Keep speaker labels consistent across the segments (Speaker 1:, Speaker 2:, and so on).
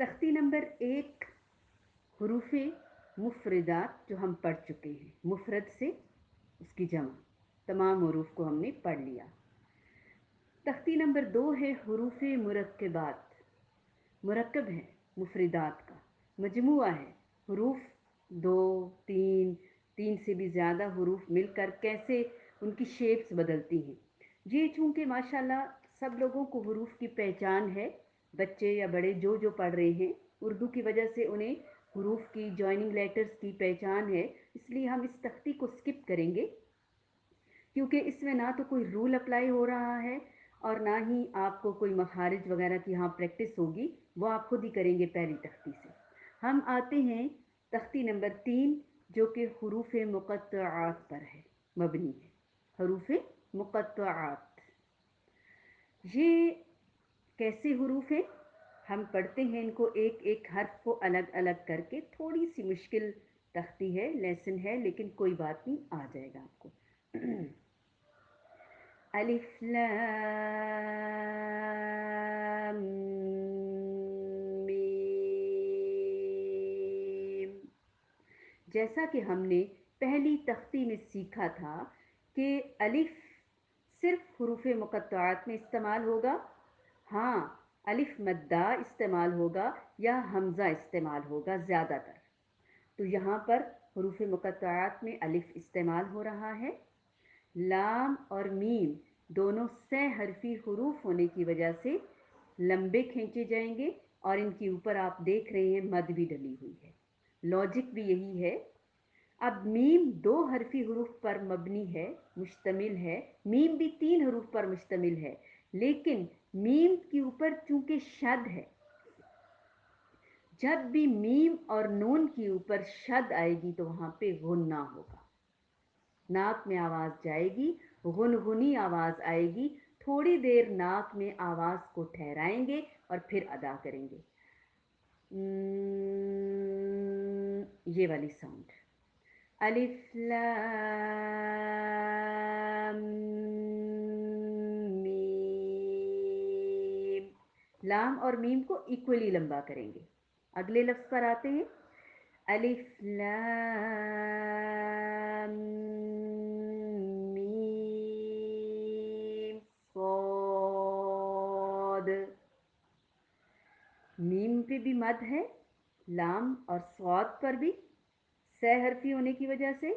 Speaker 1: तख्ती नंबर 1 हरूफ मुफरदात जो हम पढ़ चुके हैं, मुफरद से उसकी जमा, तमाम हरूफ को हमने पढ़ लिया। तख्ती नंबर 2 है हरूफ मुरक्कबात, मुरक्कब है मुफरदात का, मजमुआ है हरूफ, दो तीन, तीन से भी ज़्यादा हरूफ मिलकर कैसे उनकी शेप्स बदलती हैं। ये चूँकि माशाल्लाह सब लोगों को हरूफ की पहचान है, बच्चे या बड़े जो पढ़ रहे हैं, उर्दू की वजह से उन्हें हरूफ की जॉइनिंग लेटर्स की पहचान है, इसलिए हम इस तख्ती को स्किप करेंगे क्योंकि इसमें ना तो कोई रूल अप्लाई हो रहा है और ना ही आपको कोई मखारिज वगैरह की यहाँ प्रैक्टिस होगी, वो आप खुद ही करेंगे पहली तख्ती से। हम आते हैं तख्ती नंबर 3 जो कि हरूफ मुक़त्तआत पर है, मबनी है, हरूफ मुक़त्तआत। ये कैसे हरूफ हैं, हम पढ़ते हैं इनको एक एक हर्फ को अलग अलग करके। थोड़ी सी मुश्किल तख्ती है, लेसन है, लेकिन कोई बात नहीं, आ जाएगा आपको। अलिफ लाम मीम। जैसा कि हमने पहली तख्ती में सीखा था कि अलिफ सिर्फ हरूफ मुक़त्तआत में इस्तेमाल होगा, हाँ अलिफ मद्दा इस्तेमाल होगा या हमज़ा इस्तेमाल होगा ज़्यादातर। तो यहाँ पर हरूफ मुक़त्तआत में अलिफ इस्तेमाल हो रहा है। लाम और मीम दोनों सह हरफी हरूफ होने की वजह से लंबे खींचे जाएंगे और इनके ऊपर आप देख रहे हैं मद भी डली हुई है, लॉजिक भी यही है। अब मीम दो हरफी हरूफ पर मबनी है, मुश्तमिल है, मीम भी 3 हरूफ पर मुश्तमिल है, लेकिन मीम के ऊपर चूंकि शद है, जब भी मीम और नून के ऊपर शद आएगी तो वहाँ पे गुन्ना होगा, नाक में आवाज़ जाएगी, गुनगुनी आवाज़ आएगी। थोड़ी देर नाक में आवाज़ को ठहराएंगे और फिर अदा करेंगे, ये वाली साउंड। अलिफ लाम मीम। लाम और मीम को इक्वली लंबा करेंगे। अगले लफ्ज़ पर आते हैं, अलिफ लाम मीम सॉद। मीम पे भी मद है, लाम और स्वाद पर भी सह हरफी होने की वजह से।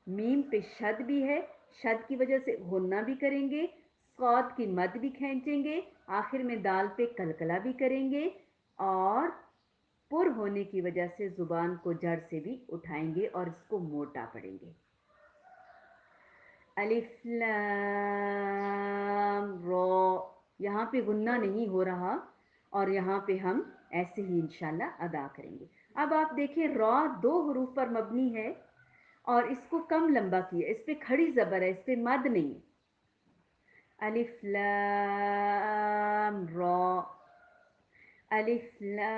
Speaker 1: मीम पे शद भी है, शद की वजह से गुन्ना भी करेंगे, स्वाद की मद भी खींचेंगे, आखिर में दाल पे कलकला भी करेंगे और पुर होने की वजह से ज़ुबान को जड़ से भी उठाएंगे और इसको मोटा पढ़ेंगे। अलिफ लाम रो, यहाँ पे गुन्ना नहीं हो रहा और यहाँ पे हम ऐसे ही इंशाल्लाह अदा करेंगे। अब आप देखें रॉ 2 हरूफ पर मबनी है और इसको कम लंबा किया, इस पे खड़ी ज़बर है, इस पे मद नहीं है। अलिफ लाम रॉ, अलिफ लाम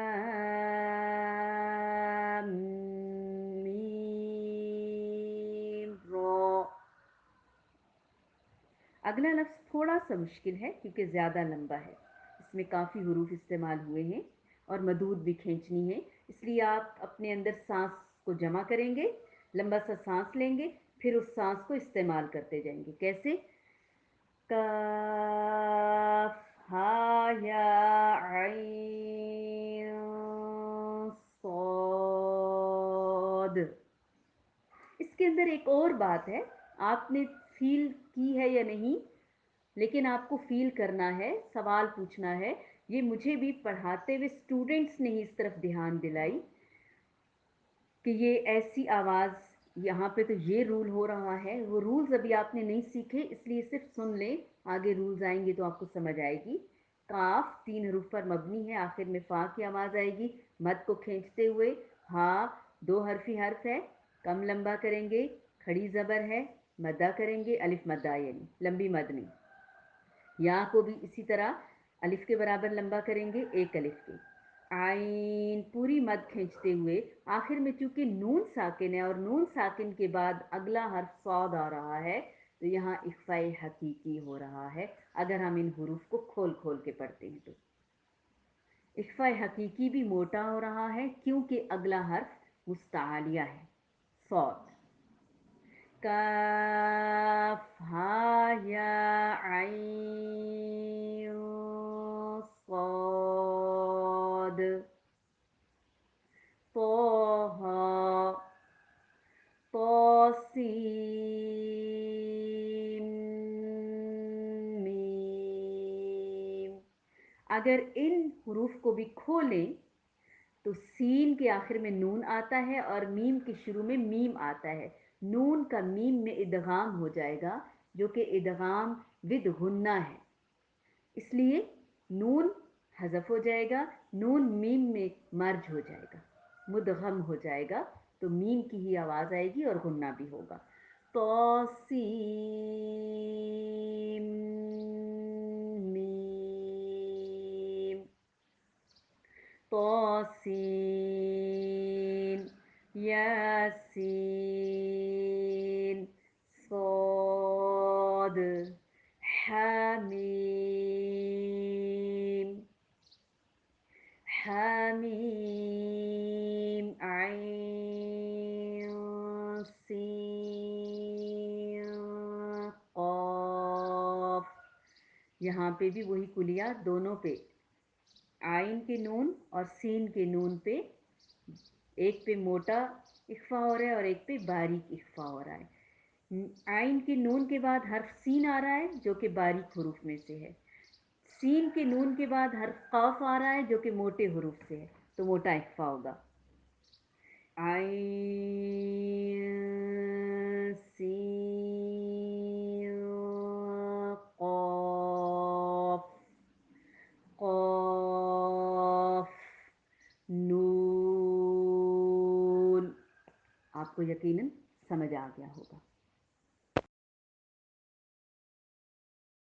Speaker 1: मीम रॉ। अगला लफ्ज़ थोड़ा सा मुश्किल है क्योंकि ज़्यादा लंबा है, इसमें काफ़ी हरूफ इस्तेमाल हुए हैं और मदूद भी खींचनी है, इसलिए आप अपने अंदर सांस को जमा करेंगे, लंबा सा सांस लेंगे, फिर उस सांस को इस्तेमाल करते जाएंगे। कैसे? काफ हा या आइन सॉद। इसके अंदर एक और बात है, आपने फील की है या नहीं, लेकिन आपको फील करना है, सवाल पूछना है। ये मुझे भी पढ़ाते हुए स्टूडेंट्स ने ही इस तरफ ध्यान दिलाई कि ये ऐसी आवाज़, यहाँ पे तो ये रूल हो रहा है। वो रूल्स अभी आपने नहीं सीखे, इसलिए सिर्फ सुन लें, आगे रूल्स आएंगे तो आपको समझ आएगी। काफ 3 हरूफ पर मबनी है, आखिर में फा की आवाज़ आएगी मद को खींचते हुए। हा 2 हरफी हर्फ है, कम लंबा करेंगे, खड़ी ज़बर है, मद्दा करेंगे, अलिफ मद्दा यानी लंबी मद नहीं। या को भी इसी तरह अलिफ के बराबर लंबा करेंगे, एक अलिफ के। आइन पूरी मद खींचते हुए, आखिर में चूंकि नून साकिन है और नून साकिन के बाद अगला हर्फ सौद आ रहा है, तो यहाँ इख्फाए हकीकी हो रहा है अगर हम इन हरूफ को खोल खोल के पढ़ते हैं तो। اخفاء حقیقی بھی موٹا ہو رہا ہے کیونکہ اگلا حرف مستعلیہ ہے، صاد. کاف ہا یا عین صاد. طه طاسیم میم. اگر ان حروف کو بھی کھولیں تو سین کے آخر میں نون آتا ہے اور میم کے شروع میں میم آتا ہے. نون کا میم میں ادغام ہو جائے گا جو کہ ادغام ود غنہ ہے، اس لیے نون حذف ہو جائے گا، نون میم میں مرج ہو جائے گا، مدغم ہو جائے گا، تو میم کی ہی آواز آئے گی اور غنہ بھی ہوگا. توسیم میم. طاسين ياسين صاد حميم حميم عين سين قاف. یہاں پہ بھی وہی کلیات دونوں پہ، آئین کے نون اور سین کے نون پہ، ایک پہ موٹا اخفا ہو رہا ہے اور ایک پہ باریک اخفا ہو رہا ہے. آئین کے نون کے بعد حرف سین آ رہا ہے جو کہ باریک حروف میں سے ہے. سین کے نون کے بعد حرف قاف آ رہا ہے جو کہ موٹے حروف سے ہے، تو موٹا اخفا ہوگا. عین سین قاف. قاف نون. آپ کو یقیناً سمجھ آ گیا ہوگا.